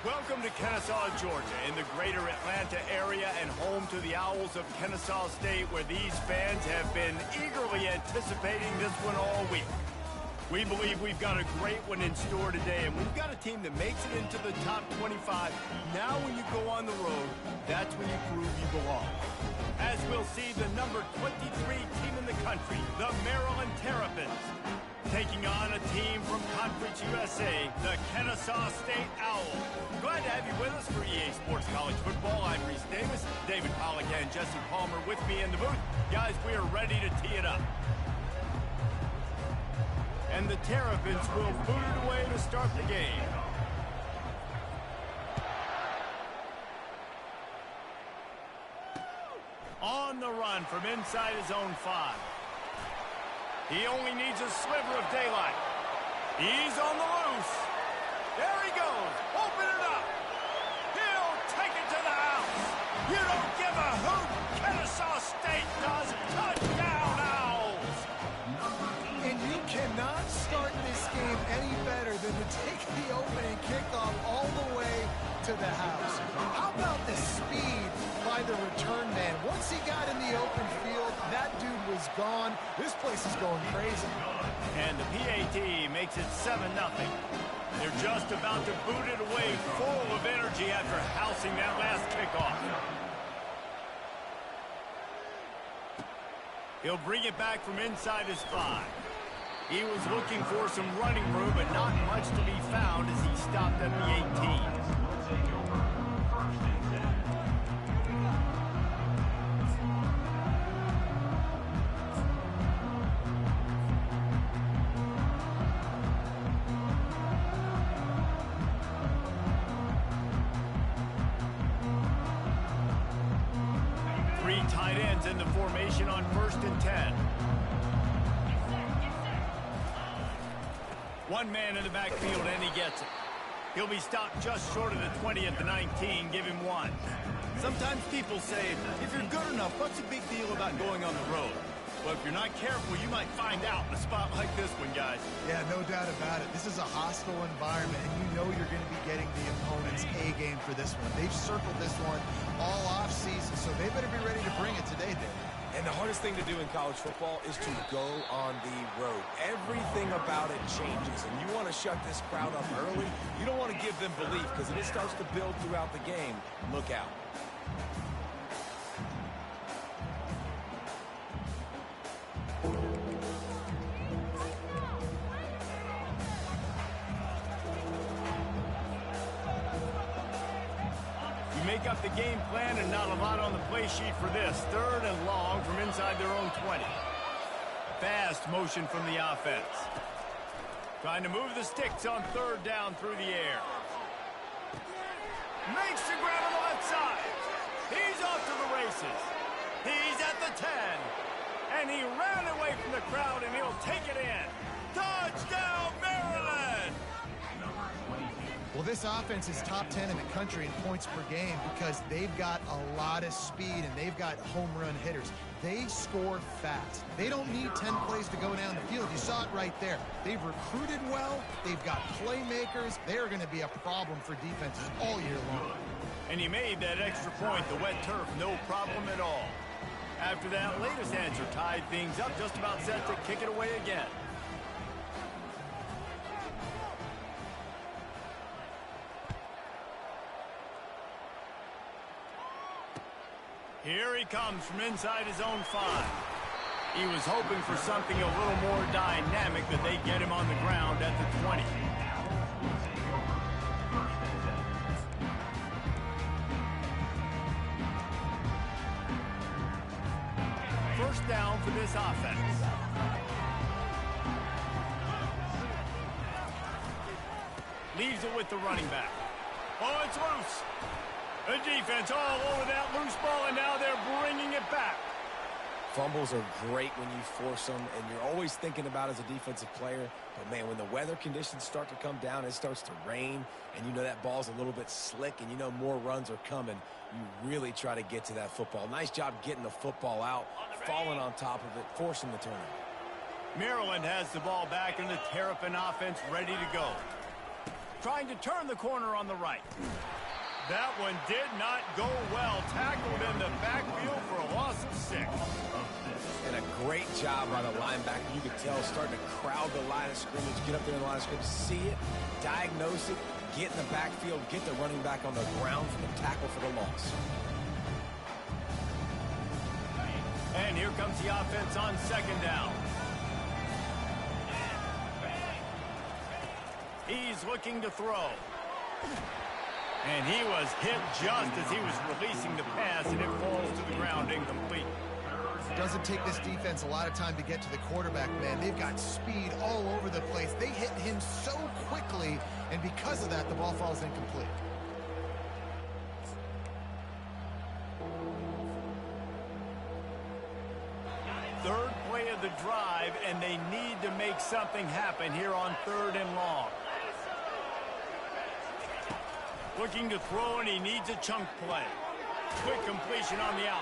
Welcome to Kennesaw, Georgia, in the greater Atlanta area and home to the Owls of Kennesaw State, where these fans have been eagerly anticipating this one all week. We believe we've got a great one in store today, and we've got a team that makes it into the top 25. Now when you go on the road, that's when you prove you belong. As we'll see, the number 23 team in the country, the Maryland Terrapins, taking on a team from Conference USA, the Kennesaw State Owls. Glad to have you with us for EA Sports College Football. I'm Reese Davis, David Pollack and Jesse Palmer with me in the booth. Guys, we are ready to tee it up. And the Terrapins will boot it away to start the game. On the run from inside his own 5. He only needs a sliver of daylight. He's on the loose. There he goes. Open it up. He'll take it to the house. You don't give a hoot. Kennesaw State does. Touchdown, Owls. And you cannot start this game any better than to take the opening kickoff all the way to the house. How about the speed by the return man? Once he got in the open field, that dude was gone. This place is going crazy. And the PAT makes it 7-0. They're just about to boot it away, full of energy after housing that last kickoff. He'll bring it back from inside his 5. He was looking for some running room, but not much to be found as he stopped at the 18. 3 tight ends in the formation on 1st and 10. One man in the backfield, and he gets it. He'll be stopped just short of the 20 at the 19. Give him 1. Sometimes people say, if you're good enough, what's the big deal about going on the road? Well, if you're not careful, you might find out in a spot like this one, guys. Yeah, no doubt about it. This is a hostile environment, and you know you're going to be getting the opponent's A game for this one. They've circled this one all off-season, so they better be ready to bring it today, Dave. And the hardest thing to do in college football is to go on the road. Everything about it changes, and you want to shut this crowd up early. You don't want to give them belief, because if it starts to build throughout the game, look out. Make up the game plan and not a lot on the play sheet for this. 3rd and long from inside their own 20. Fast motion from the offense. Trying to move the sticks on 3rd down through the air. Makes the grab on the left side. He's off to the races. He's at the 10. And he ran away from the crowd, and he'll take it in. Touchdown, Maryland! Well, this offense is top 10 in the country in points per game because they've got a lot of speed and they've got home run hitters. They score fast. They don't need 10 plays to go down the field. You saw it right there. They've recruited well. They've got playmakers. They're going to be a problem for defenses all year long. And he made that extra point, the wet turf, no problem at all. After that latest answer tied things up, just about set to kick it away again. Here he comes from inside his own 5. He was hoping for something a little more dynamic, but they get him on the ground at the 20. First down for this offense. Leaves it with the running back. Oh, it's loose. The defense all over that loose ball, and now they're bringing it back. Fumbles are great when you force them, and you're always thinking about as a defensive player. But, man, when the weather conditions start to come down, it starts to rain, and you know that ball's a little bit slick, and you know more runs are coming, you really try to get to that football. Nice job getting the football out, falling on top of it, forcing the turnover. Maryland has the ball back, and the Terrapin offense ready to go. trying to turn the corner on the right. That one did not go well. Tackled in the backfield for a loss of 6. And a great job by the linebacker. You could tell starting to crowd the line of scrimmage, get up there in the line of scrimmage, see it, diagnose it, get in the backfield, get the running back on the ground for the tackle for the loss. And here comes the offense on 2nd down. He's looking to throw. And he was hit just as he was releasing the pass, and it falls to the ground incomplete. Doesn't take this defense a lot of time to get to the quarterback, man. They've got speed all over the place. They hit him so quickly, and because of that, the ball falls incomplete. Third play of the drive, and they need to make something happen here on 3rd and long. Looking to throw, and he needs a chunk play. Quick completion on the out.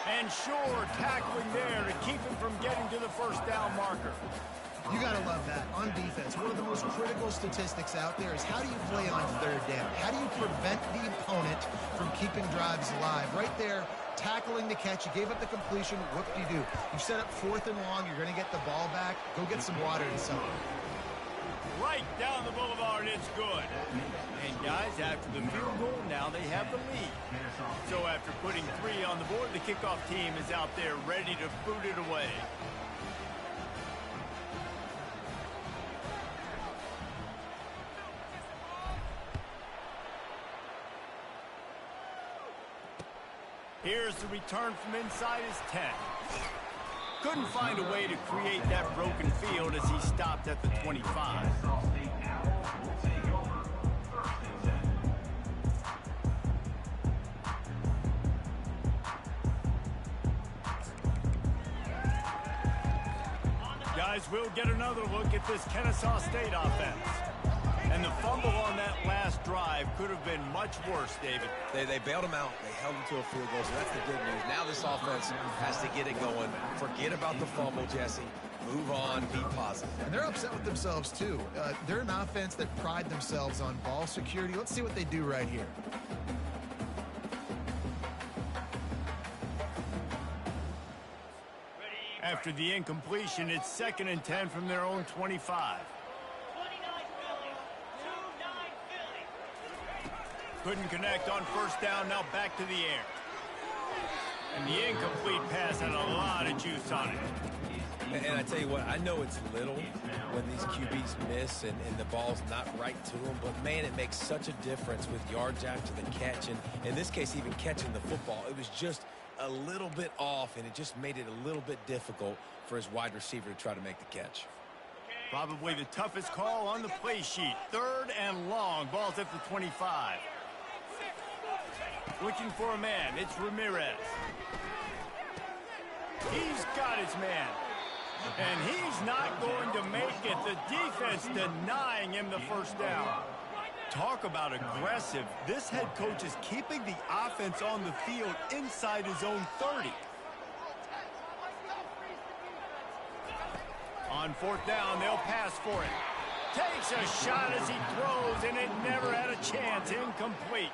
And sure, tackling there to keep him from getting to the 1st down marker. You got to love that. On defense, one of the most critical statistics out there is how do you play on 3rd down? How do you prevent the opponent from keeping drives alive? Right there, tackling the catch. You gave up the completion. What do? You set up 4th and long. You're going to get the ball back. Go get some water and something. Right down the boulevard, it's good. And guys, after the field goal, now they have the lead. So after putting 3 on the board, the kickoff team is out there ready to boot it away. Here's the return from inside his 10. Couldn't find a way to create that broken field as he stopped at the 25. Guys, we'll get another look at this Kennesaw State offense. And the fumble on that last drive could have been much worse, David. They bailed him out. They held him to a field goal, so that's the good news. Now this offense has to get it going. Forget about the fumble, Jesse. Move on, be positive. And they're upset with themselves, too. They're an offense that pride themselves on ball security. Let's see what they do right here. After the incompletion, it's 2nd and 10 from their own 25. Couldn't connect on 1st down, now back to the air. And the incomplete pass had a lot of juice on it. And I tell you what, I know it's little when these QBs miss and the ball's not right to them, but man, it makes such a difference with yards after the catch. And in this case, even catching the football, it was just a little bit off, and it just made it a little bit difficult for his wide receiver to try to make the catch. Probably the toughest call on the play sheet. 3rd and long, ball's at the 25. Looking for a man, it's Ramirez. He's got his man. And he's not going to make it. The defense denying him the 1st down. Talk about aggressive. This head coach is keeping the offense on the field inside his own 30. On 4th down, they'll pass for it. Takes a shot as he throws, and it never had a chance. Incomplete.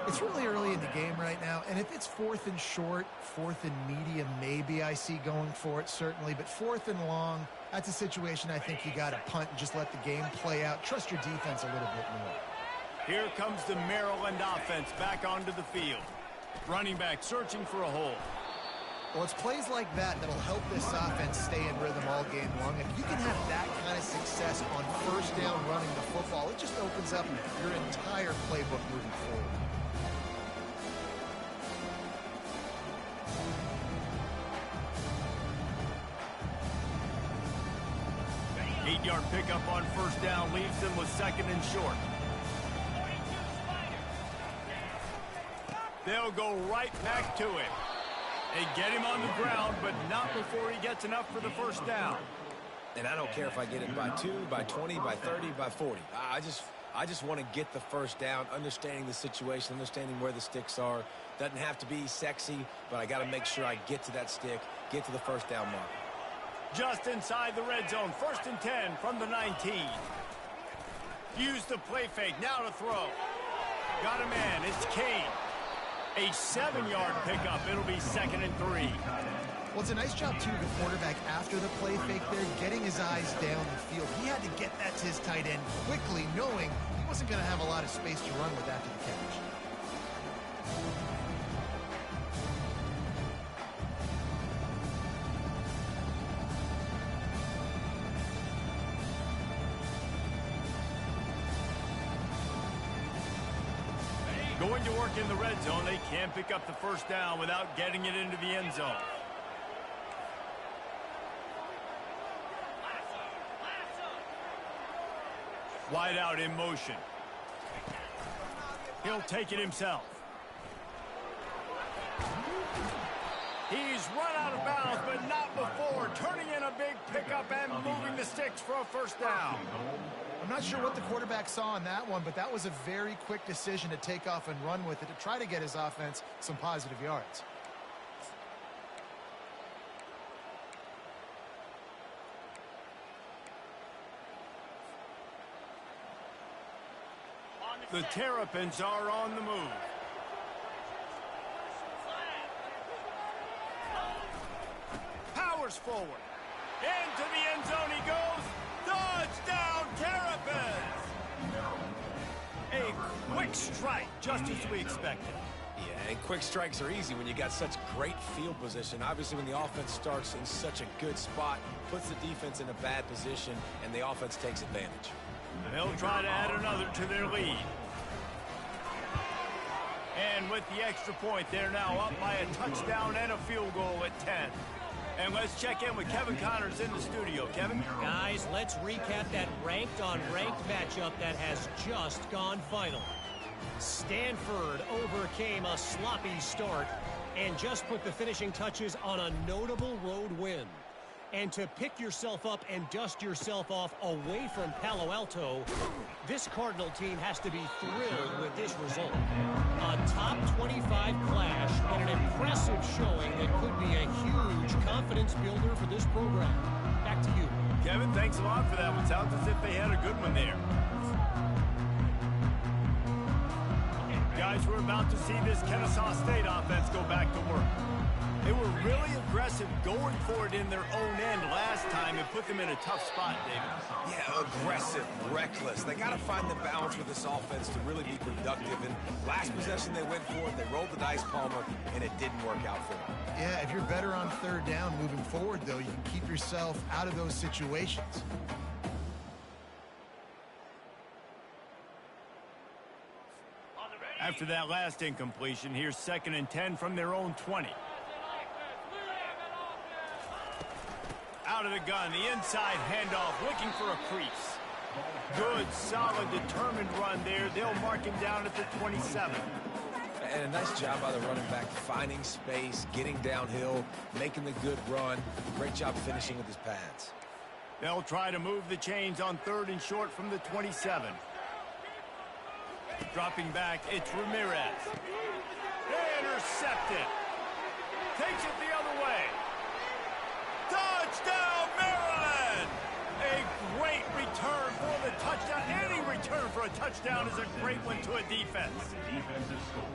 It's really early in the game right now, and if it's 4th and short, 4th and medium, maybe I see going for it, certainly. But 4th and long, that's a situation I think you got to punt and just let the game play out. Trust your defense a little bit more. Here comes the Maryland offense back onto the field. Running back searching for a hole. Well, it's plays like that that'll help this offense stay in rhythm all game long. If you can have that kind of success on 1st down running the football, it just opens up your entire playbook moving forward. Eight-yard pickup on 1st down leaves them with 2nd and short. They'll go right back to it. They get him on the ground, but not before he gets enough for the 1st down. And I don't care if I get it by 2, by 20, by 30, by 40. I just want to get the 1st down, understanding the situation, understanding where the sticks are. Doesn't have to be sexy, but I got to make sure I get to that stick, get to the 1st down mark. Just inside the red zone, 1st and 10 from the 19. Use the play fake. Now to throw. Got a man. It's Kane. A 7-yard pickup. It'll be 2nd and 3. Well, it's a nice job, too, the quarterback after the play fake there, getting his eyes down the field. He had to get that to his tight end quickly, knowing he wasn't going to have a lot of space to run with after the catch. Going to work in the red zone. They can't pick up the first down without getting it into the end zone. Wide out in motion. He'll take it himself. He's run out of bounds, but not before. Turning in a big pickup and moving the sticks for a first down. I'm not sure what the quarterback saw on that one, but that was a very quick decision to take off and run with it to try to get his offense some positive yards. The Terrapins are on the move. Powers forward. Into the end zone he goes. Touchdown, Terrapins! A quick strike, just as we expected. Yeah, and quick strikes are easy when you got such great field position. Obviously, when the offense starts in such a good spot, puts the defense in a bad position, and the offense takes advantage. They'll try to add another to their lead. And with the extra point, they're now up by a touchdown and a field goal at 10. And let's check in with Kevin Connors in the studio. Kevin? Guys, let's recap that ranked-on-ranked matchup that has just gone final. Stanford overcame a sloppy start and just put the finishing touches on a notable road win. And to pick yourself up and dust yourself off away from Palo Alto, this Cardinal team has to be thrilled with this result. A top 25 clash and an impressive showing that could be a huge confidence builder for this program. Back to you. Kevin, thanks a lot for that one. Sounds as if they had a good one there. Guys, we're about to see this Kennesaw State offense go back to work. They were really aggressive going for it in their own end last time and put them in a tough spot, David. Yeah, aggressive, reckless. They got to find the balance with this offense to really be productive. And last possession they went for it, they rolled the dice, Palmer, and it didn't work out for them. Yeah, if you're better on third down moving forward, though, you can keep yourself out of those situations. After that last incompletion, here's 2nd and 10 from their own 20. Out of the gun, the inside handoff, looking for a crease. Good, solid, determined run there. They'll mark him down at the 27. And a nice job by the running back, finding space, getting downhill, making the good run. Great job finishing with his pads. They'll try to move the chains on 3rd and short from the 27. Dropping back, it's Ramirez. Intercepted. Takes it the other way. Touchdown, Maryland! A great return for the touchdown. Any return for a touchdown is a great one to a defense.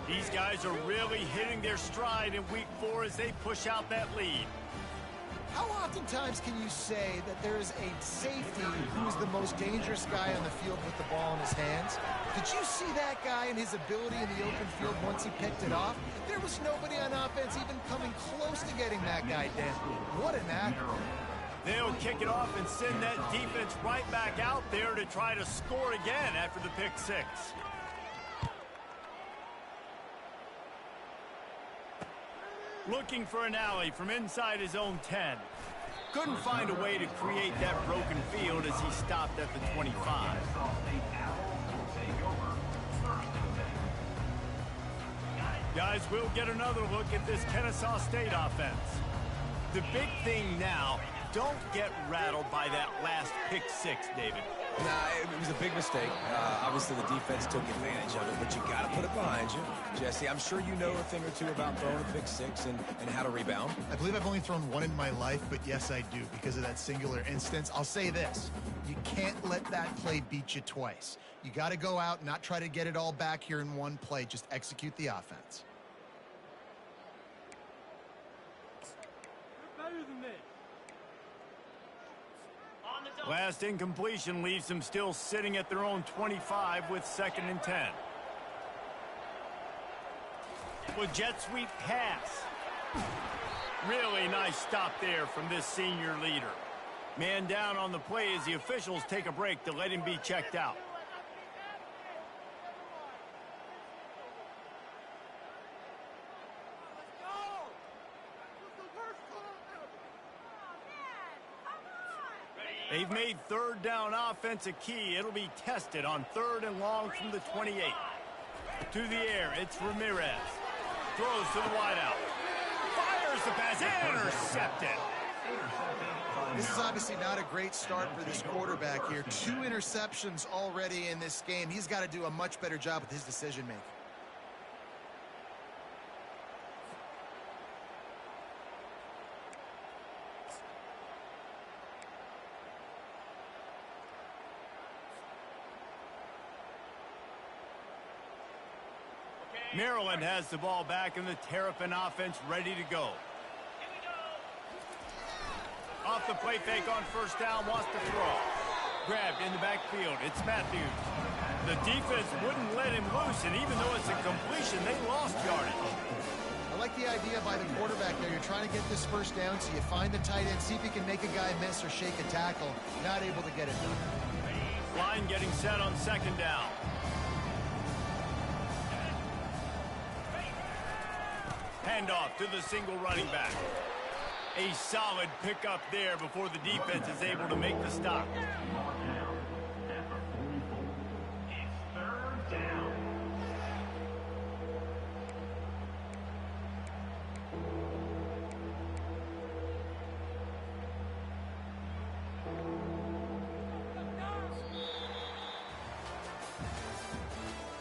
These guys are really hitting their stride in week 4 as they push out that lead. How oftentimes can you say that there is a safety who's the most dangerous guy on the field with the ball in his hands? Did you see that guy and his ability in the open field once he picked it off? There was nobody on offense even coming close to getting that guy down. What an actor. They'll kick it off and send that defense right back out there to try to score again after the pick 6. Looking for an alley from inside his own 10. Couldn't find a way to create that broken field as he stopped at the 25. Guys, we'll get another look at this Kennesaw State offense. The big thing now, don't get rattled by that last pick six, David. Nah, it was a big mistake. Obviously, the defense took advantage of it, but you got to put it behind you. Jesse, I'm sure you know a thing or two about throwing a pick six and how to rebound. I believe I've only thrown one in my life, but yes, I do because of that singular instance. I'll say this. You can't let that play beat you twice. You got to go out and not try to get it all back here in one play. Just execute the offense. You're better than this. Last incompletion leaves them still sitting at their own 25 with 2nd and 10. With jet sweep pass. Really nice stop there from this senior leader. Man down on the play as the officials take a break to let him be checked out. They've made 3rd down offense a key. It'll be tested on 3rd and long from the 28. To the air, it's Ramirez. Throws to the wideout. Fires the pass. Intercepted. This is obviously not a great start for this quarterback here. 2 interceptions already in this game. He's got to do a much better job with his decision-making. Maryland has the ball back and the Terrapin offense ready to go. Off the play fake on 1st down, wants to throw. Grabbed in the backfield, it's Matthews. The defense wouldn't let him loose, and even though it's a completion, they lost yardage. I like the idea by the quarterback there. You're trying to get this 1st down, so you find the tight end, see if you can make a guy miss or shake a tackle. Not able to get it done. Line getting set on 2nd down. Handoff to the single running back. A solid pickup there before the defense is able to make the stop.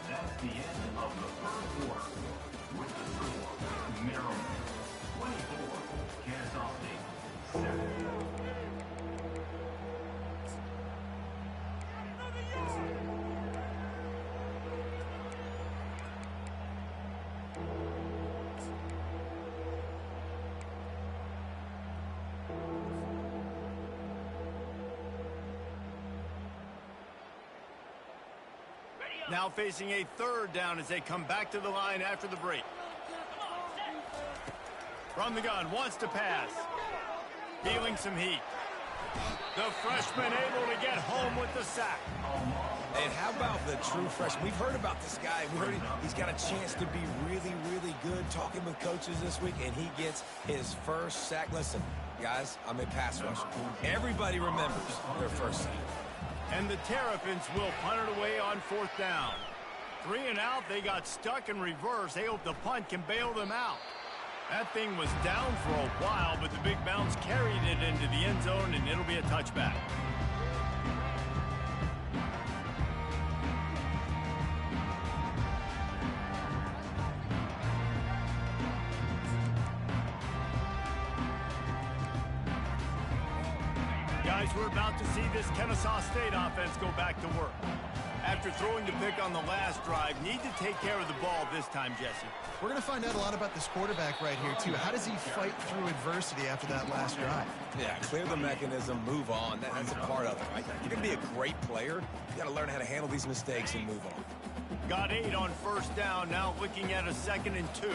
That's the end of the 3rd quarter. With the score, Maryland 24, Kennesaw State 7. Now facing a 3rd down as they come back to the line after the break. From the gun, wants to pass. Feeling some heat. The freshman able to get home with the sack. And how about the true freshman? We've heard about this guy. We heard he's got a chance to be really, really good. Talking with coaches this week, and he gets his 1st sack. Listen, guys, I'm a pass rusher. Everybody remembers their 1st sack. And the Terrapins will punt it away on 4th down. 3 and out, they got stuck in reverse. They hope the punt can bail them out. That thing was down for a while, but the big bounce carried it into the end zone, and it'll be a touchback. Guys, we're about to see this Kennesaw State offense go back to work. After throwing the pick on the last drive, need to take care of the ball this time, Jesse. We're going to find out a lot about this quarterback right here, too. How does he fight through adversity after that last drive? Yeah, clear the mechanism, move on. That's a part of it, right? You're going to be a great player. You got to learn how to handle these mistakes and move on. Got 8 on 1st down, now looking at a 2nd and 2.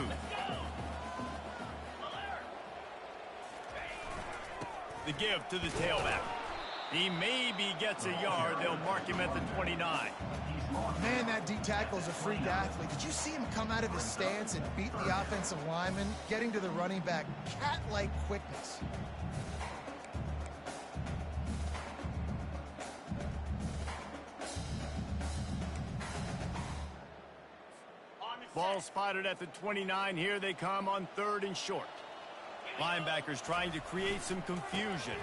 The give to the tailback. He maybe gets a yard. They'll mark him at the 29. Man, that D tackle is a freak athlete. Did you see him come out of his stance and beat the offensive lineman, getting to the running back? Cat-like quickness. Ball spotted at the 29. Here they come on 3rd and short. Linebackers trying to create some confusion.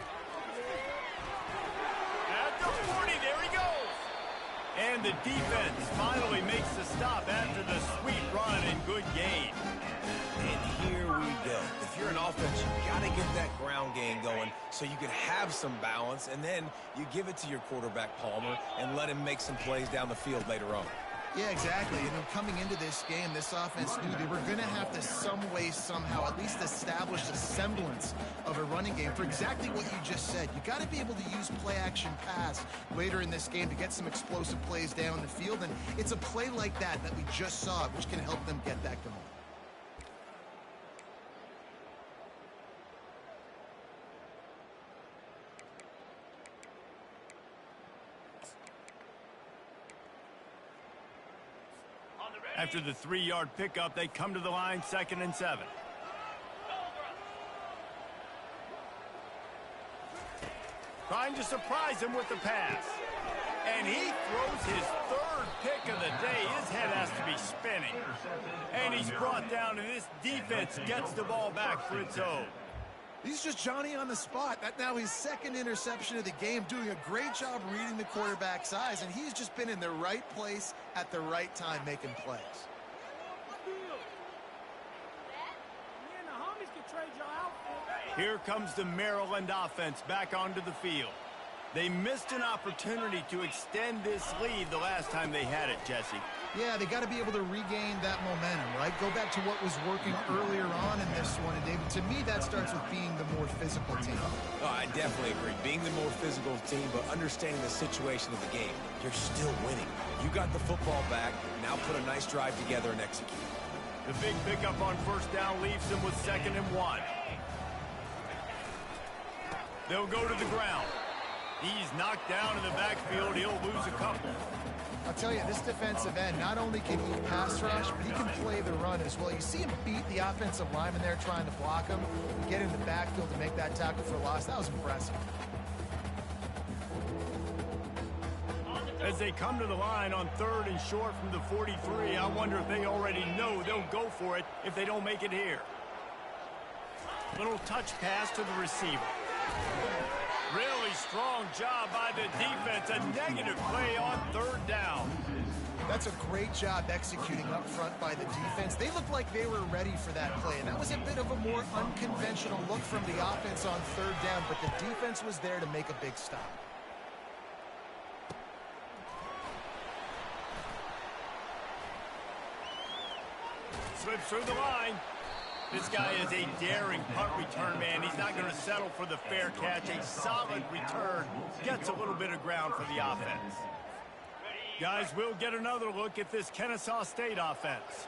And the defense finally makes the stop after the sweet run and good gain. And here we go. If you're an offense, you got to get that ground game going so you can have some balance, and then you give it to your quarterback, Palmer, and let him make some plays down the field later on. Yeah, exactly. And then coming into this game, this offense knew they were going to have to some way, somehow, at least establish a semblance of a running game for exactly what you just said. You got to be able to use play-action pass later in this game to get some explosive plays down the field. And it's a play like that we just saw, which can help them get that going. After the 3-yard pickup, they come to the line, 2nd and 7. Trying to surprise him with the pass. And he throws his 3rd pick of the day. His head has to be spinning. And he's brought down, and this defense gets the ball back for its own. He's just Johnny on the spot. That now his 2nd interception of the game, doing a great job reading the quarterback's eyes, and he's just been in the right place at the right time making plays. Here comes the Maryland offense back onto the field. They missed an opportunity to extend this lead the last time they had it, Jesse. Yeah, they got to be able to regain that momentum, right? Go back to what was working earlier on in this one. And, David, to me, that starts with being the more physical team. Oh, I definitely agree. Being the more physical team, but understanding the situation of the game. You're still winning. You got the football back. Now put a nice drive together and execute. The big pickup on 1st down leaves them with 2nd and 1. They'll go to the ground. He's knocked down in the backfield. He'll lose a couple. I'll tell you, this defensive end, not only can he pass rush, but he can play the run as well. You see him beat the offensive lineman there trying to block him, get in the backfield to make that tackle for loss. That was impressive. As they come to the line on 3rd and short from the 43, I wonder if they already know they'll go for it if they don't make it here. Little touch pass to the receiver. Really strong job by the defense. A negative play on 3rd down. That's a great job executing up front by the defense. They looked like they were ready for that play, and that was a bit of a more unconventional look from the offense on 3rd down, but the defense was there to make a big stop. Slips through the line. This guy is a daring punt return man. He's not going to settle for the fair catch. A solid return gets a little bit of ground for the offense. Guys, we'll get another look at this Kennesaw State offense.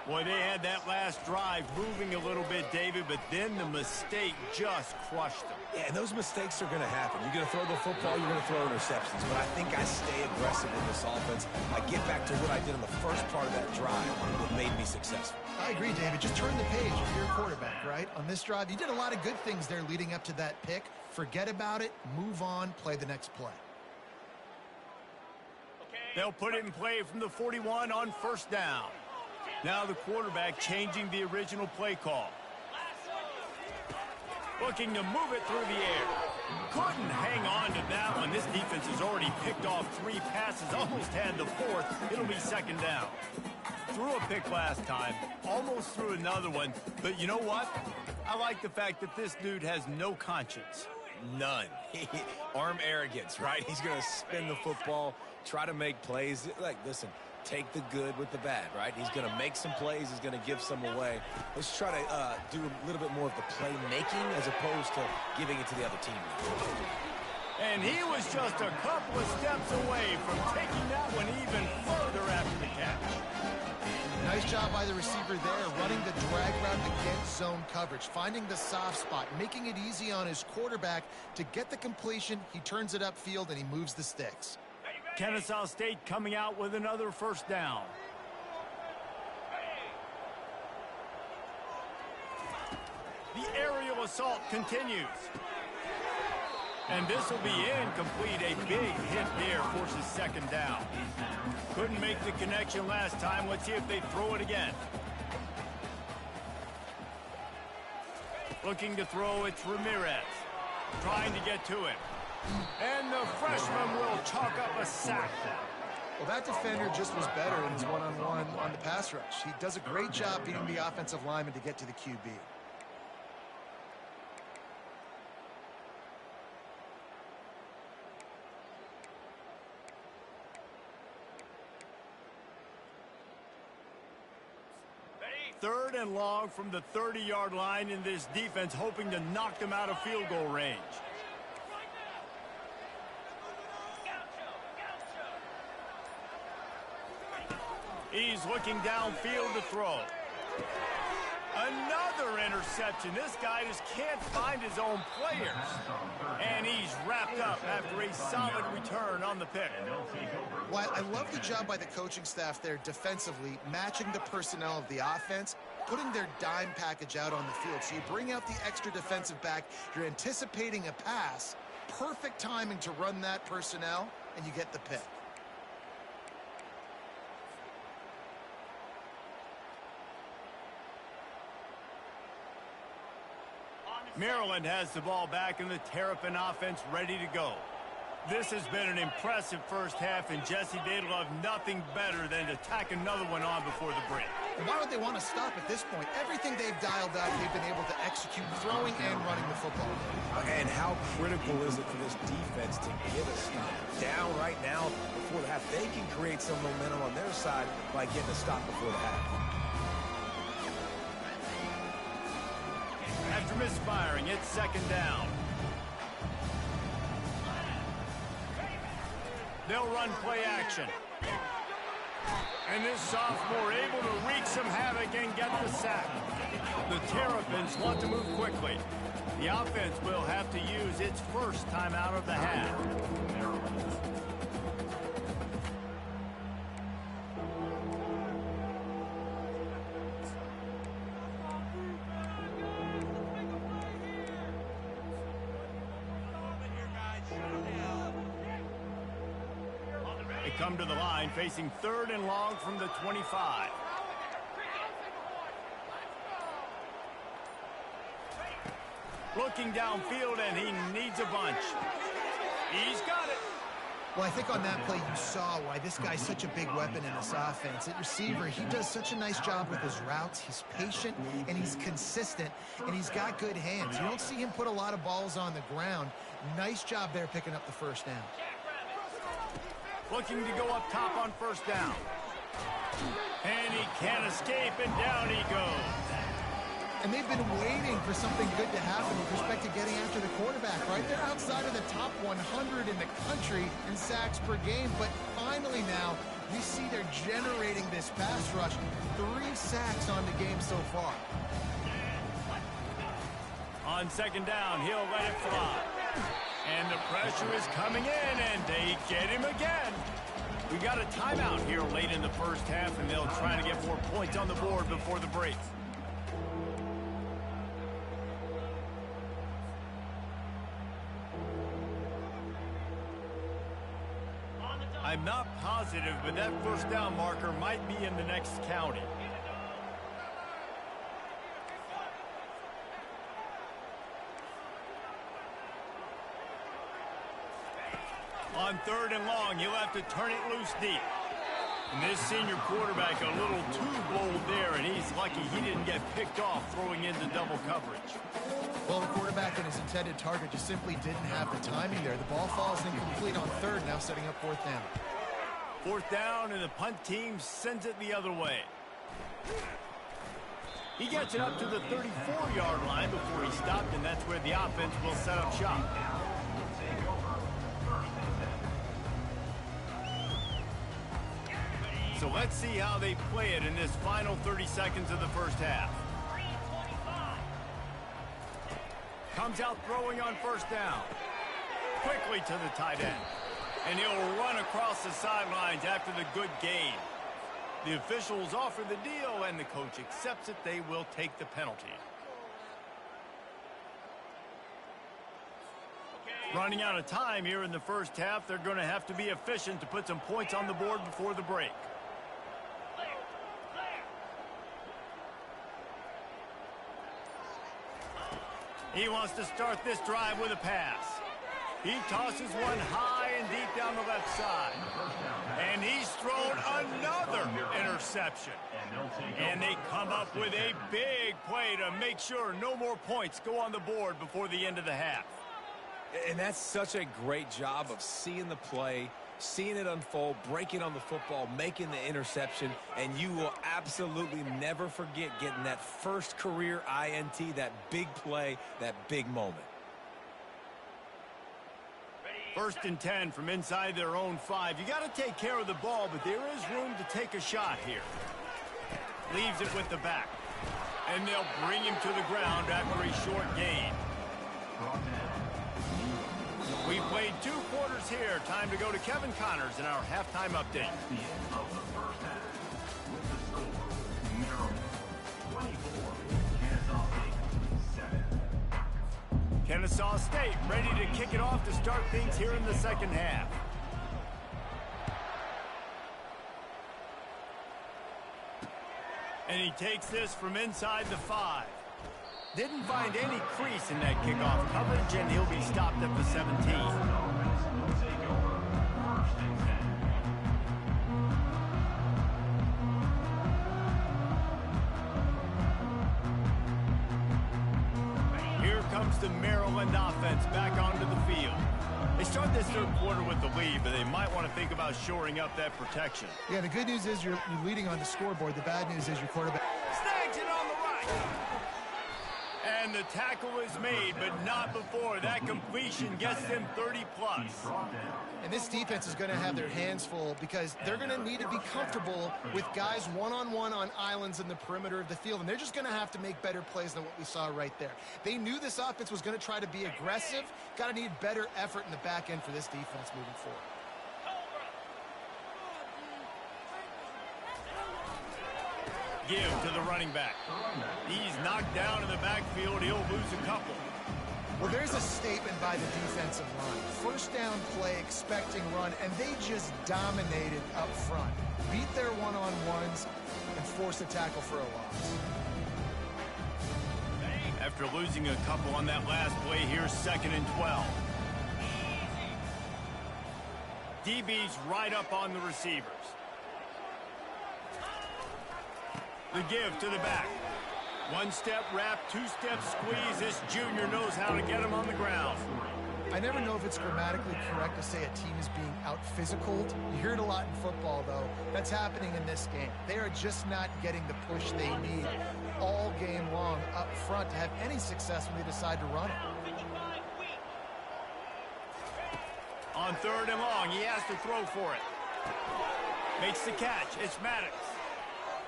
Boy, they had that last drive moving a little bit, David, but then the mistake just crushed them. Yeah, and those mistakes are going to happen. You're going to throw the football, you're going to throw interceptions. But I think I stay aggressive in this offense. I get back to what I did in the first part of that drive that made me successful. I agree, David. Just turn the page if you're a quarterback, right? On this drive, you did a lot of good things there leading up to that pick. Forget about it, move on, play the next play. They'll put it in play from the 41 on 1st down. Now the quarterback changing the original play call. Looking to move it through the air. Couldn't hang on to that one. This defense has already picked off 3 passes, almost had the 4th. It'll be 2nd down. Threw a pick last time, almost threw another one. But you know what? I like the fact that this dude has no conscience. None. Arm arrogance, right? He's going to spin the football, try to make plays. Like, listen, take the good with the bad, right? He's going to make some plays. He's going to give some away. Let's try to do a little bit more of the playmaking as opposed to giving it to the other team. And he was just a couple of steps away from taking that one even further after the catch. Nice job by the receiver there, running the drag route against zone coverage, finding the soft spot, making it easy on his quarterback to get the completion. He turns it upfield, and he moves the sticks. Kennesaw State coming out with another 1st down. The aerial assault continues. And this will be incomplete. A big hit there forces 2nd down. Couldn't make the connection last time. Let's see if they throw it again. Looking to throw, it's Ramirez. Trying to get to it. And the freshman will chalk up a sack. Well, that defender just was better in his one-on-one on the pass rush. He does a great job beating the offensive lineman to get to the QB. Third and long from the 30-yard line in this defense, hoping to knock them out of field goal range. He's looking downfield to throw. Another interception. This guy just can't find his own players. And he's wrapped up after a solid return on the pick. Well, I love the job by the coaching staff there defensively, matching the personnel of the offense, putting their dime package out on the field. So you bring out the extra defensive back, you're anticipating a pass, perfect timing to run that personnel, and you get the pick. Maryland has the ball back in the Terrapin offense ready to go. This has been an impressive first half, and Jesse, they'd love nothing better than to tack another one on before the break. Why would they want to stop at this point? Everything they've dialed up, they've been able to execute throwing and running the football. And how critical is it for this defense to get a stop? Down right now before the half. They can create some momentum on their side by getting a stop before the half. After misfiring, it's second down. They'll run play action. And this sophomore able to wreak some havoc and get the sack. The Terrapins want to move quickly. The offense will have to use its first timeout of the half. They come to the line facing third and long from the 25. Looking downfield, and he needs a bunch. He's got it. Well, I think on that play you saw why this guy's such a big weapon in this offense. At receiver, he does such a nice job with his routes. He's patient, and he's consistent, and he's got good hands. You don't see him put a lot of balls on the ground. Nice job there picking up the first down. Looking to go up top on first down. And he can't escape, and down he goes. And they've been waiting for something good to happen with respect to getting after the quarterback, right? They're outside of the top 100 in the country in sacks per game, but finally now you see they're generating this pass rush. 3 sacks on the game so far. On second down, he'll let it fly. And the pressure is coming in, and they get him again. We got a timeout here late in the first half, and they'll try to get more points on the board before the break. I'm not positive, but that first down marker might be in the next county. On third and long, he'll have to turn it loose deep. And this senior quarterback a little too bold there, and he's lucky he didn't get picked off throwing into double coverage. Well, the quarterback and his intended target just simply didn't have the timing there. The ball falls incomplete on third, now setting up fourth down. Fourth down, and the punt team sends it the other way. He gets it up to the 34-yard line before he stopped, and that's where the offense will set up shop. So let's see how they play it in this final 30 seconds of the first half. Comes out throwing on first down. Quickly to the tight end. And he'll run across the sidelines after the good gain. The officials offer the deal, and the coach accepts it. They will take the penalty. Running out of time here in the first half, they're going to have to be efficient to put some points on the board before the break. He wants to start this drive with a pass. He tosses one high and deep down the left side. And he's thrown another interception. And they come up with a big play to make sure no more points go on the board before the end of the half. And that's such a great job of seeing the play, seeing it unfold, breaking on the football, making the interception, and you will absolutely never forget getting that first career INT, that big play, that big moment. 1st and 10 from inside their own 5. You got to take care of the ball, but there is room to take a shot here. Leaves it with the back. And they'll bring him to the ground after a short gain. We played 2 quarters here. Time to go to Kevin Connors in our halftime update. The end of the first half with the score, Maryland 24, Kennesaw State 7. Kennesaw State ready to kick it off to start things here in the second half. And he takes this from inside the 5. Didn't find any crease in that kickoff coverage, and he'll be stopped at the 17. Here comes the Maryland offense back onto the field. They start this 3rd quarter with the lead, but they might want to think about shoring up that protection. Yeah, the good news is you're leading on the scoreboard. The bad news is your quarterback Snags it on the right. And the tackle is made, but not before that completion gets them 30+. And this defense is going to have their hands full because they're going to need to be comfortable with guys one-on-one on islands in the perimeter of the field. And they're just going to have to make better plays than what we saw right there. They knew this offense was going to try to be aggressive. Got to need better effort in the back end for this defense moving forward. Give to the running back. He's knocked down in the backfield. He'll lose a couple. Well, there's a statement by the defensive line. 1st down play, expecting run, and they just dominated up front. Beat their one-on-ones and forced a tackle for a loss. After losing a couple on that last play, here's 2nd and 12. DB's right up on the receivers. The give to the back. 1-step wrap, 2-step squeeze. This junior knows how to get him on the ground. I never know if it's grammatically correct to say a team is being out-physicaled. You hear it a lot in football, though. That's happening in this game. They are just not getting the push they need all game long up front to have any success when they decide to run it. On 3rd and long, he has to throw for it. Makes the catch. It's Maddox.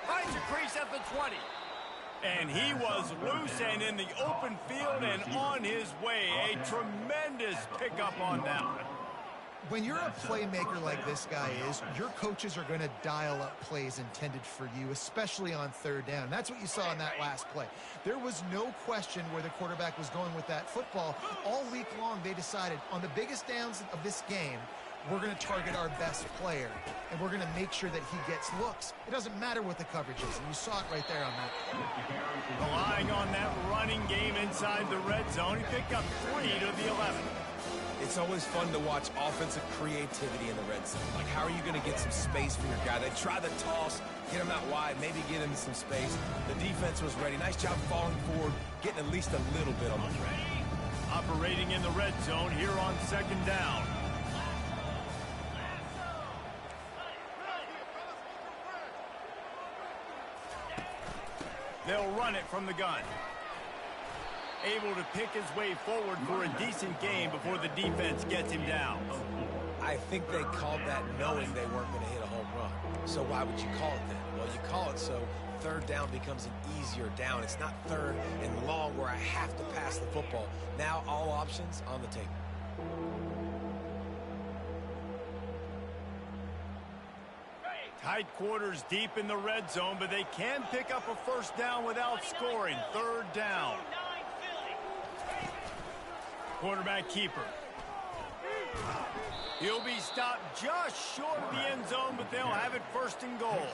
Finds a crease at the 20. And he was loose and in the open field and on his way. A tremendous pickup on that one. When you're a playmaker like this guy is, your coaches are going to dial up plays intended for you, especially on 3rd down. That's what you saw in that last play. There was no question where the quarterback was going with that football. All week long, they decided on the biggest downs of this game, we're going to target our best player, and we're going to make sure that he gets looks. It doesn't matter what the coverage is, and you saw it right there on that. Relying on that running game inside the red zone, he picked up 3 to the 11. It's always fun to watch offensive creativity in the red zone. Like, how are you going to get some space for your guy? They try the toss, get him out wide, maybe get him some space. The defense was ready. Nice job falling forward, getting at least a little bit on the play. Operating in the red zone here on 2nd down. They'll run it from the gun. Able to pick his way forward for a decent game before the defense gets him down. I think they called that knowing they weren't going to hit a home run. So why would you call it then? Well, you call it so 3rd down becomes an easier down. It's not 3rd and long where I have to pass the football. Now all options on the table. Tight quarters deep in the red zone, but they can pick up a 1st down without scoring. 3rd down. Quarterback keeper. He'll be stopped just short of the end zone, but they'll have it 1st and goal.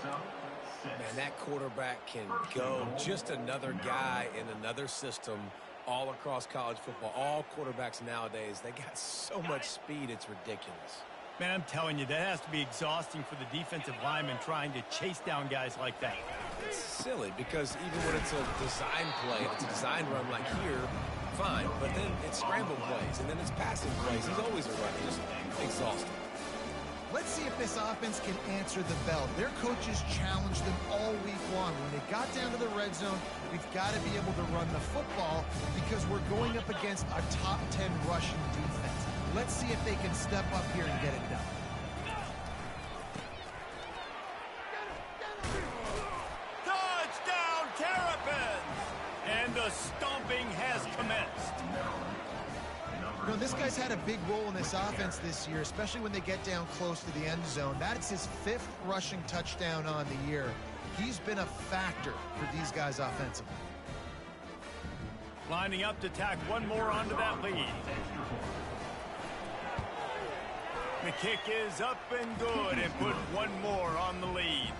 Man, that quarterback can go. Just another guy in another system all across college football. All quarterbacks nowadays, they got so much speed, it's ridiculous. Man, I'm telling you, that has to be exhausting for the defensive lineman trying to chase down guys like that. It's silly because even when it's a design play, it's a design run like here, fine. But then it's scramble plays, and then it's passing plays. He's always a runner. Just exhausting. Let's see if this offense can answer the bell. Their coaches challenged them all week long. When they got down to the red zone, we've got to be able to run the football because we're going up against a top 10 rushing defense. Let's see if they can step up here and get it done. Touchdown, Terrapins! And the stomping has commenced. You know, this guy's had a big role in this offense this year, especially when they get down close to the end zone. That's his 5th rushing touchdown on the year. He's been a factor for these guys offensively. Lining up to tack one more onto that lead. The kick is up and good and put one more on the lead.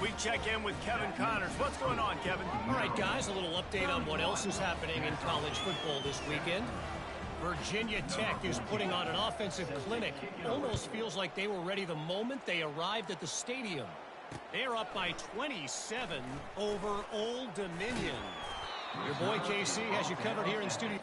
We check in with Kevin Connors. What's going on, Kevin? All right, guys, a little update on what else is happening in college football this weekend. Virginia Tech is putting on an offensive clinic. Almost feels like they were ready the moment they arrived at the stadium. They're up by 27 over Old Dominion. Your boy KC has you covered here in studio.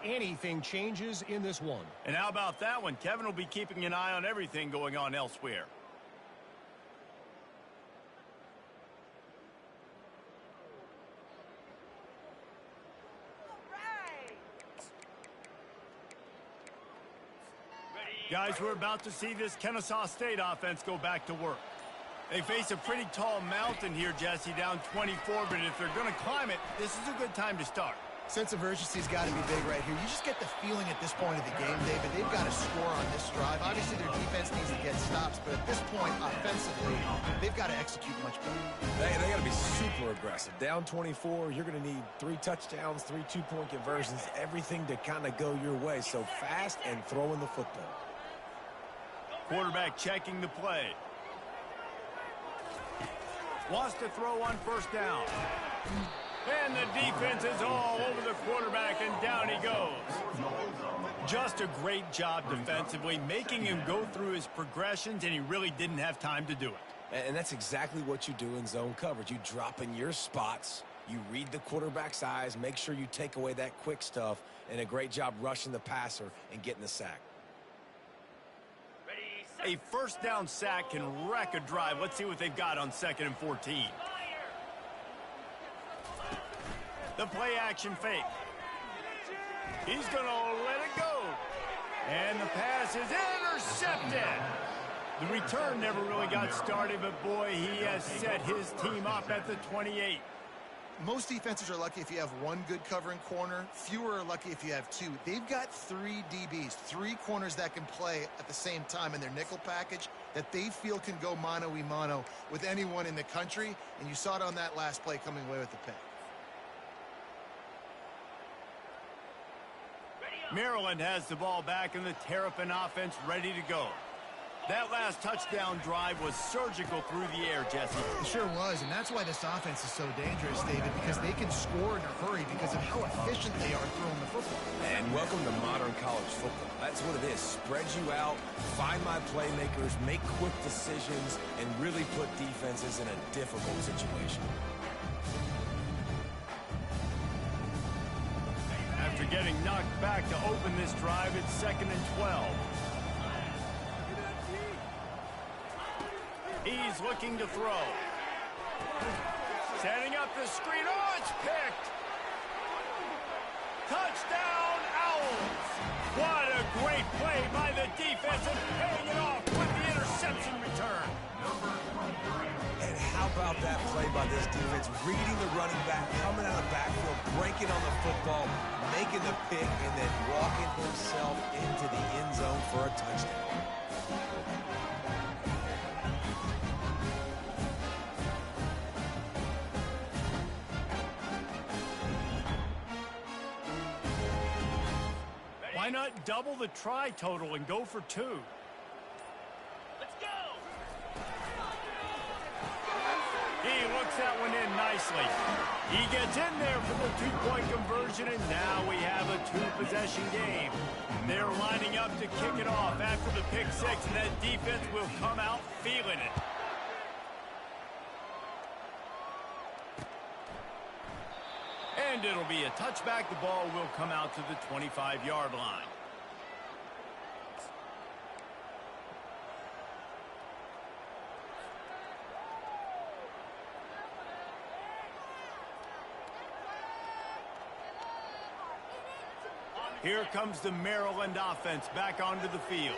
Anything changes in this one. And how about that one? Kevin will be keeping an eye on everything going on elsewhere. Guys, we're about to see this Kennesaw State offense go back to work. They face a pretty tall mountain here, Jesse, down 24, but if they're going to climb it, this is a good time to start. Sense of urgency's got to be big right here. You just get the feeling at this point of the game, David, they've got to score on this drive. Obviously, their defense needs to get stops, but at this point, offensively, they've got to execute much better. They got to be super aggressive. Down 24, you're going to need 3 touchdowns, 3 two-point conversions, everything to kind of go your way. So fast and throwing the football. Quarterback checking the play. Wants to throw on first down. And the defense is all over the quarterback, and down he goes. Just a great job defensively, making him go through his progressions, and he really didn't have time to do it. And that's exactly what you do in zone coverage. You drop in your spots, you read the quarterback's eyes, make sure you take away that quick stuff, and a great job rushing the passer and getting the sack. A first down sack can wreck a drive. Let's see what they've got on 2nd and 14. The play action fake. He's going to let it go. And the pass is intercepted. The return never really got started, but boy, he has set his team up at the 28. Most defenses are lucky if you have one good covering corner. Fewer are lucky if you have 2. They've got 3 DBs, 3 corners that can play at the same time in their nickel package that they feel can go mano-a-mano with anyone in the country. And you saw it on that last play coming away with the pick. Maryland has the ball back and the Terrapin offense ready to go. That last touchdown drive was surgical through the air, Jesse. It sure was, and that's why this offense is so dangerous, David, because they can score in a hurry because of how efficient they are throwing the football. And welcome to modern college football. That's what it is. Spread you out, find my playmakers, make quick decisions, and really put defenses in a difficult situation. After getting knocked back to open this drive, it's 2nd and 12. He's looking to throw. Setting up the screen. Oh, it's picked. Touchdown, Owls. What a great play by the defense and paying it off with the interception return. And how about that play by this defense? Reading the running back, coming out of the backfield, breaking on the football, making the pick, and then walking himself into the end zone for a touchdown. get double the try total and go for 2. Let's go! He looks that one in nicely. He gets in there for the 2-point conversion, and now we have a 2-possession game. They're lining up to kick it off after the pick 6, and that defense will come out feeling it. And it'll be a touchback. The ball will come out to the 25-yard line. Here comes the Maryland offense back onto the field.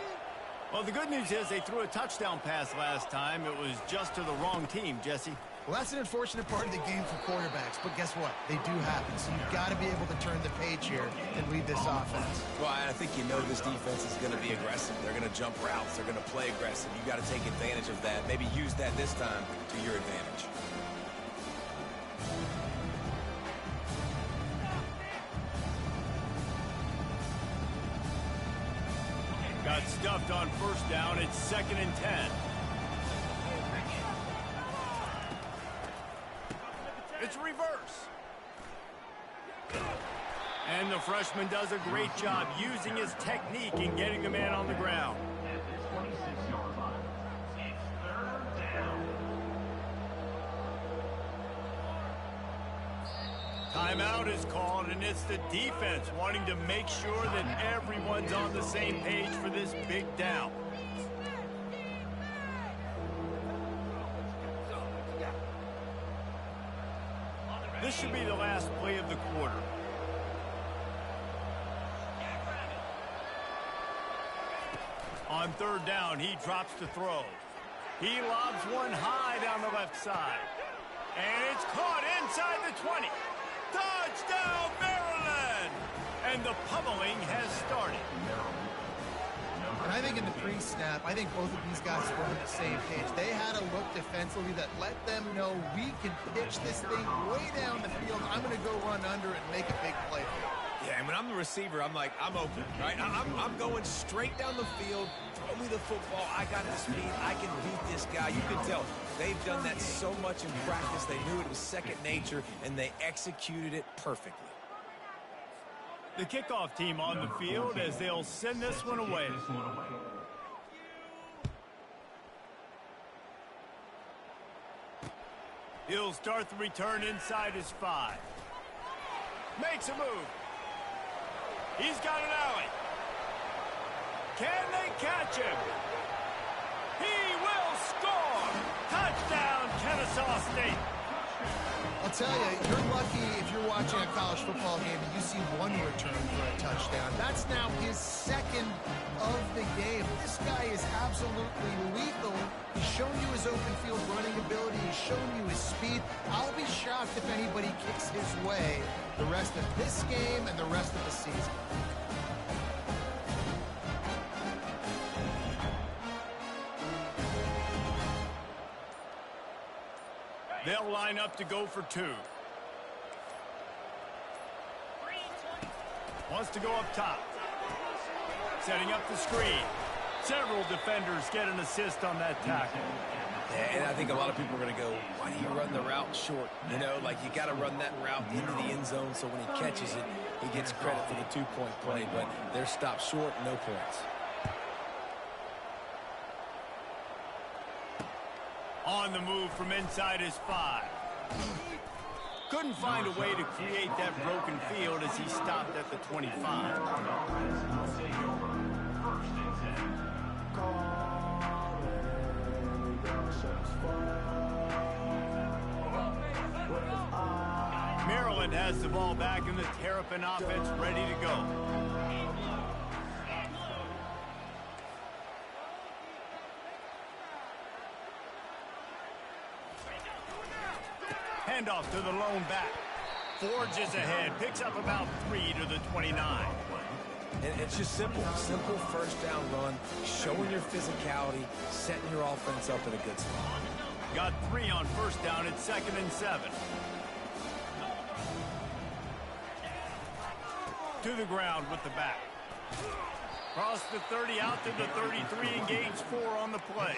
Well, the good news is they threw a touchdown pass last time. It was just to the wrong team, Jesse. Well, that's an unfortunate part of the game for quarterbacks, but guess what? They do happen, so you've got to be able to turn the page here and lead this offense. Well, I think you know this defense is going to be aggressive. They're going to jump routes. They're going to play aggressive. You've got to take advantage of that. Maybe use that this time to your advantage. Got stuffed on first down. It's 2nd and 10. It's reverse. And the freshman does a great job using his technique and getting the man on the ground. At the 26-yard line, it's 3rd down. Timeout is called, and it's the defense wanting to make sure that everyone's on the same page for this big down. This should be the last play of the quarter. On 3rd down, he drops to throw. He lobs one high down the left side. And it's caught inside the 20. Touchdown, Maryland! And the pummeling has started. And I think in the pre-snap, I think both of these guys were on the same page. They had a look defensively that let them know we can pitch this thing way down the field. I'm going to go run under it and make a big play. Yeah, and when I'm the receiver, I'm like, I'm open, right? I'm going straight down the field. Throw me the football. I got the speed. I can beat this guy. You can tell they've done that so much in practice. They knew it was second nature, and they executed it perfectly. The kickoff team on the field as they'll send this one away. He'll start the return inside his 5. Makes a move. He's got an alley. Can they catch him? He will score! Touchdown, Kennesaw State. I'll tell you, you're lucky if you're watching a college football game and you see one return for a touchdown. That's now his 2nd of the game. This guy is absolutely lethal. He's shown you his open field running ability. He's shown you his speed. I'll be shocked if anybody kicks his way the rest of this game and the rest of the season. They'll line up to go for 2. Wants to go up top. Setting up the screen. Several defenders get an assist on that tackle. Yeah, and I think a lot of people are going to go, why do you run the route short? You know, like you got to run that route into the end zone so when he catches it, he gets credit for the 2-point play. But they're stopped short, no points. On the move from inside his 5. Couldn't find a way to create that broken field as he stopped at the 25. Maryland has the ball back and the Terrapin offense ready to go. Handoff to the lone back. Forges ahead. Picks up about 3 to the 29. And it's just simple. Simple first down run. Showing your physicality. Setting your offense up in a good spot. Got 3 on first down. It's 2nd and 7. To the ground with the back. Cross the 30 out to the 33 and gains 4 on the play.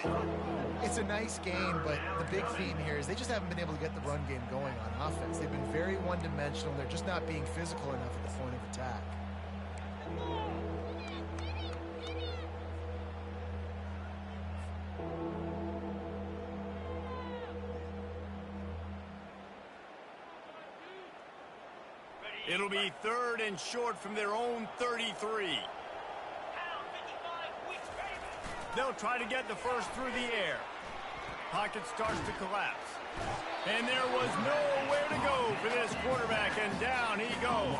It's a nice game, but the big theme here is they just haven't been able to get the run game going on offense. They've been very one-dimensional. They're just not being physical enough at the point of attack. It'll be 3rd and short from their own 33. They'll try to get the first through the air. Pocket starts to collapse. And there was nowhere to go for this quarterback, and down he goes.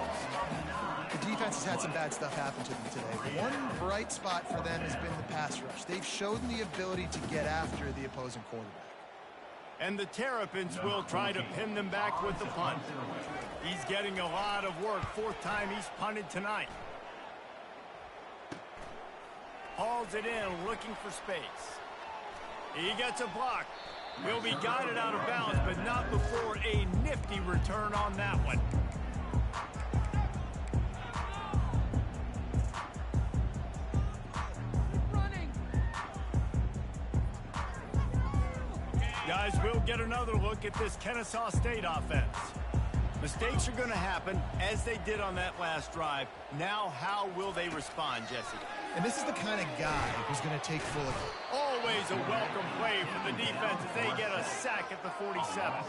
The defense has had some bad stuff happen to them today. One bright spot for them has been the pass rush. They've shown the ability to get after the opposing quarterback. And the Terrapins will try to pin them back with the punt. He's getting a lot of work. 4th time he's punted tonight. Hauls it in, looking for space. He gets a block. Will be guided out of bounds, but not before a nifty return on that one. Guys, we'll get another look at this Kennesaw State offense. Mistakes are going to happen, as they did on that last drive. Now, how will they respond, Jesse? And this is the kind of guy who's going to take full of it. Always a welcome play for the defense as they get a sack at the 47.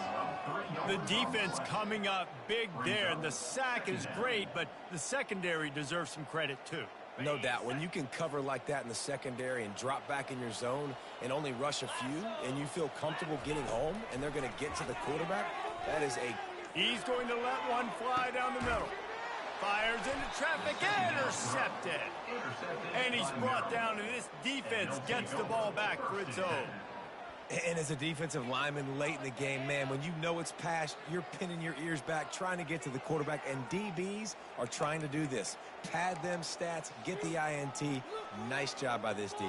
The defense coming up big there. The sack is great, but the secondary deserves some credit, too. No doubt. When you can cover like that in the secondary and drop back in your zone and only rush a few, and you feel comfortable getting home, and they're going to get to the quarterback, that is a... He's going to let one fly down the middle. Fires into traffic, intercepted. And he's brought down, and this defense gets the ball back for its own. And as a defensive lineman late in the game, man, when you know it's passed, you're pinning your ears back, trying to get to the quarterback, and DBs are trying to do this. Pad them stats, get the INT. Nice job by this D.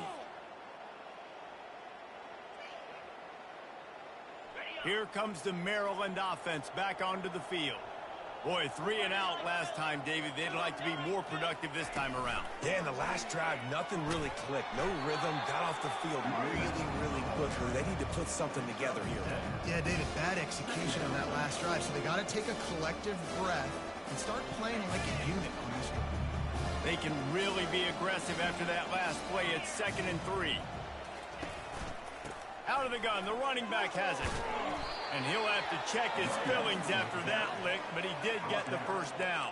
Here comes the Maryland offense back onto the field. Boy, 3 and out last time, David. They'd like to be more productive this time around. Yeah, in the last drive, nothing really clicked. No rhythm, got off the field really quickly. They need to put something together here. Yeah, David, bad execution on that last drive, so they got to take a collective breath and start playing like a unit on this drive. They can really be aggressive after that last play. It's 2nd and 3. Out of the gun, the running back has it. And he'll have to check his fillings after that lick, but he did get the first down.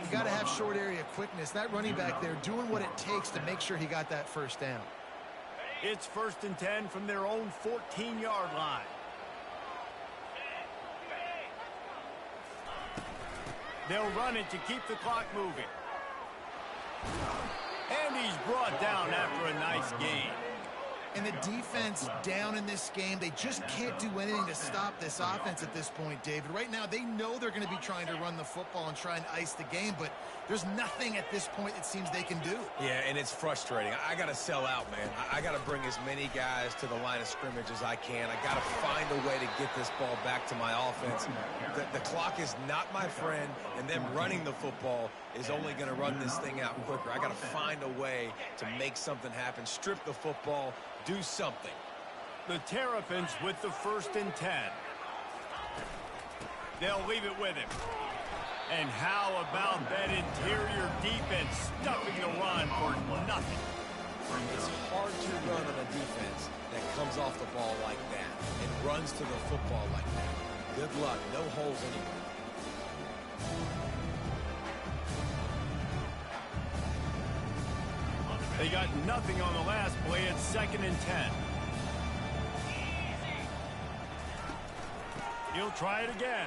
You got to have short area quickness. That running back there doing what it takes to make sure he got that first down. It's 1st and 10 from their own 14-yard line. They'll run it to keep the clock moving. And he's brought down after a nice gain. And the defense down in this game, they just can't do anything to stop this offense at this point, David. Right now, they know they're going to be trying to run the football and try and ice the game, but there's nothing at this point it seems they can do. Yeah, and it's frustrating. I got to sell out, man. I got to bring as many guys to the line of scrimmage as I can. I got to find a way to get this ball back to my offense. The clock is not my friend, and them running the football is only going to run this thing out quicker. I got to find a way to make something happen, strip the football, do something. The Terrapins with the 1st and 10. They'll leave it with him. And how about that interior defense stuffing the run for nothing? It's hard to run on a defense that comes off the ball like that and runs to the football like that. Good luck. No holes anywhere. They got nothing on the last play. It's 2nd and 10. He'll try it again.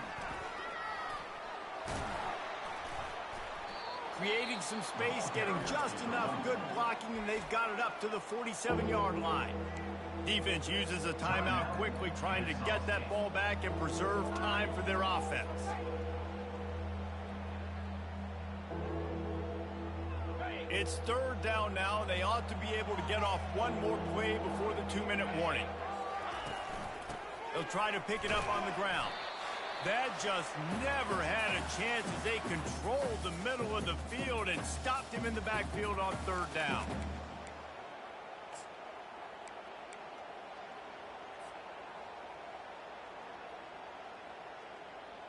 Creating some space, getting just enough good blocking, and they've got it up to the 47-yard line. Defense uses a timeout quickly, trying to get that ball back and preserve time for their offense. It's 3rd down now. They ought to be able to get off one more play before the 2-minute warning. They'll try to pick it up on the ground. That just never had a chance as they controlled the middle of the field and stopped him in the backfield on third down.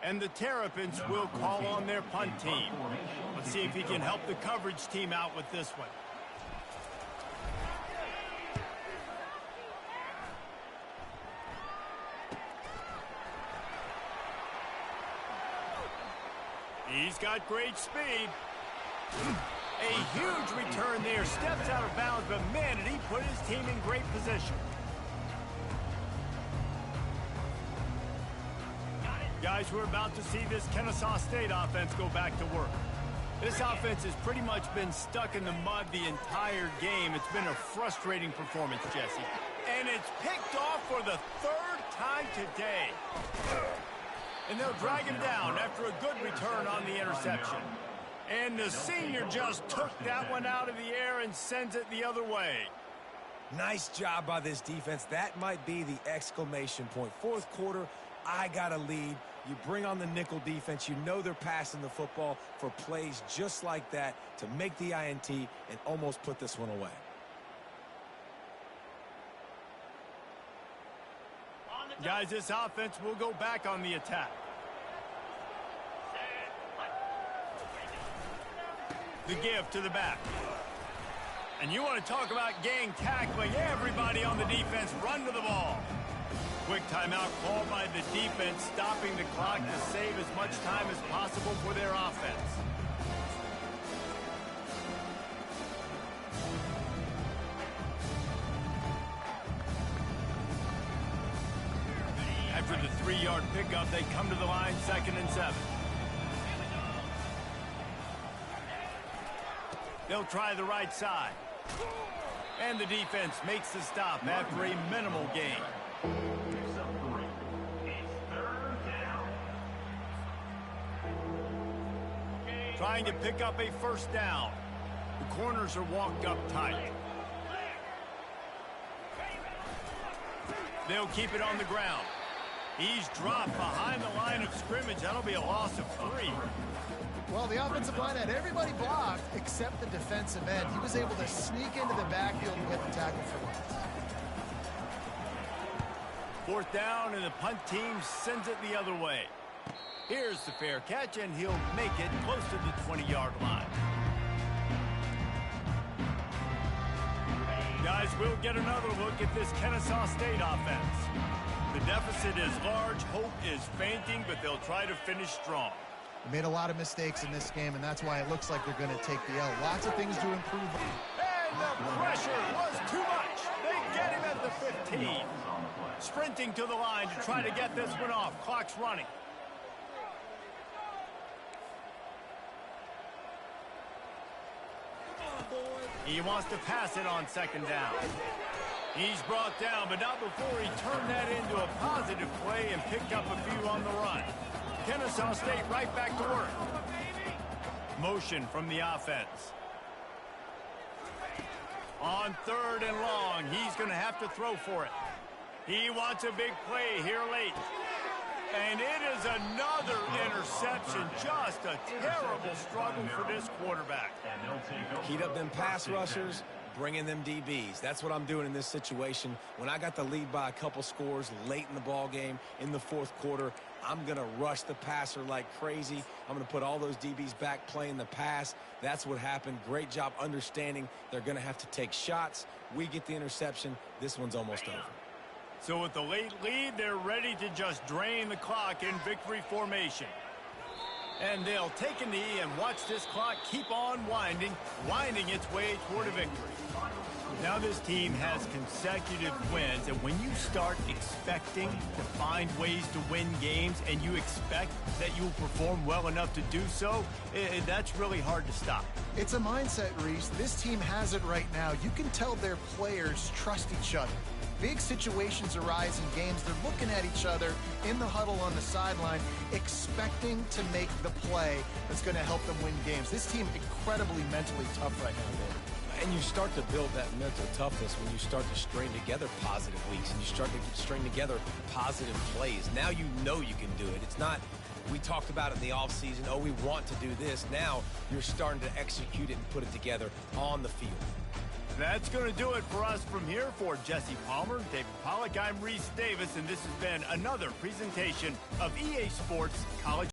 And the Terrapins will call on their punt team. Let's see if he can help the coverage team out with this one. He's got great speed. A huge return there. Steps out of bounds, but man, did he put his team in great position. Guys, we're about to see this Kennesaw State offense go back to work. This offense has pretty much been stuck in the mud the entire game. It's been a frustrating performance, Jesse. And it's picked off for the third time today. And they'll drag him down after a good return on the interception. And the senior just took that one out of the air and sends it the other way. Nice job by this defense. That might be the exclamation point. Fourth quarter, I got a lead. You bring on the nickel defense. You know they're passing the football for plays just like that to make the INT and almost put this one away. Guys, this offense will go back on the attack. The give to the back. And you want to talk about gang tackling. Everybody on the defense run to the ball. Quick timeout called by the defense, stopping the clock to save as much time as possible for their offense. After the 3-yard pickup, they come to the line, 2nd and 7. They'll try the right side. And the defense makes the stop after a minimal gain. Trying to pick up a first down. The corners are walked up tight. They'll keep it on the ground. He's dropped behind the line of scrimmage. That'll be a loss of 3. Well, the offensive line had everybody blocked except the defensive end. He was able to sneak into the backfield and get the tackle for loss. 4th down, and the punt team sends it the other way. Here's the fair catch, and he'll make it close to the 20-yard line. Guys, we'll get another look at this Kennesaw State offense. The deficit is large, hope is fainting, but they'll try to finish strong. They made a lot of mistakes in this game, and that's why it looks like they're going to take the L. Lots of things to improve. And the pressure was too much. They get him at the 15. Sprinting to the line to try to get this one off. Clock's running. He wants to pass it on 2nd down. He's brought down, but not before he turned that into a positive play and picked up a few on the run. Kennesaw State right back to work. Motion from the offense. On 3rd and long, he's going to have to throw for it. He wants a big play here late. And it is another interception. Just a terrible struggle for this quarterback. Heat up them pass rushers, bring in them DBs. That's what I'm doing in this situation. When I got the lead by a couple scores late in the ball game in the 4th quarter, I'm going to rush the passer like crazy. I'm going to put all those DBs back playing the pass. That's what happened. Great job understanding they're going to have to take shots. We get the interception. This one's almost over. So with the late lead, they're ready to just drain the clock in victory formation. And they'll take a knee and watch this clock keep on winding its way toward a victory. Now this team has consecutive wins, and when you start expecting to find ways to win games and you expect that you'll perform well enough to do so, that's really hard to stop. It's a mindset, Reese. This team has it right now. You can tell their players trust each other. Big situations arise in games. They're looking at each other in the huddle on the sideline, expecting to make the play that's going to help them win games. This team incredibly mentally tough right now, Dave. And you start to build that mental toughness when you start to string together positive weeks and you start to string together positive plays. Now you know you can do it. It's not, we talked about it in the offseason, oh, we want to do this. Now you're starting to execute it and put it together on the field. That's going to do it for us from here. For Jesse Palmer, David Pollack, I'm Reese Davis, and this has been another presentation of EA Sports College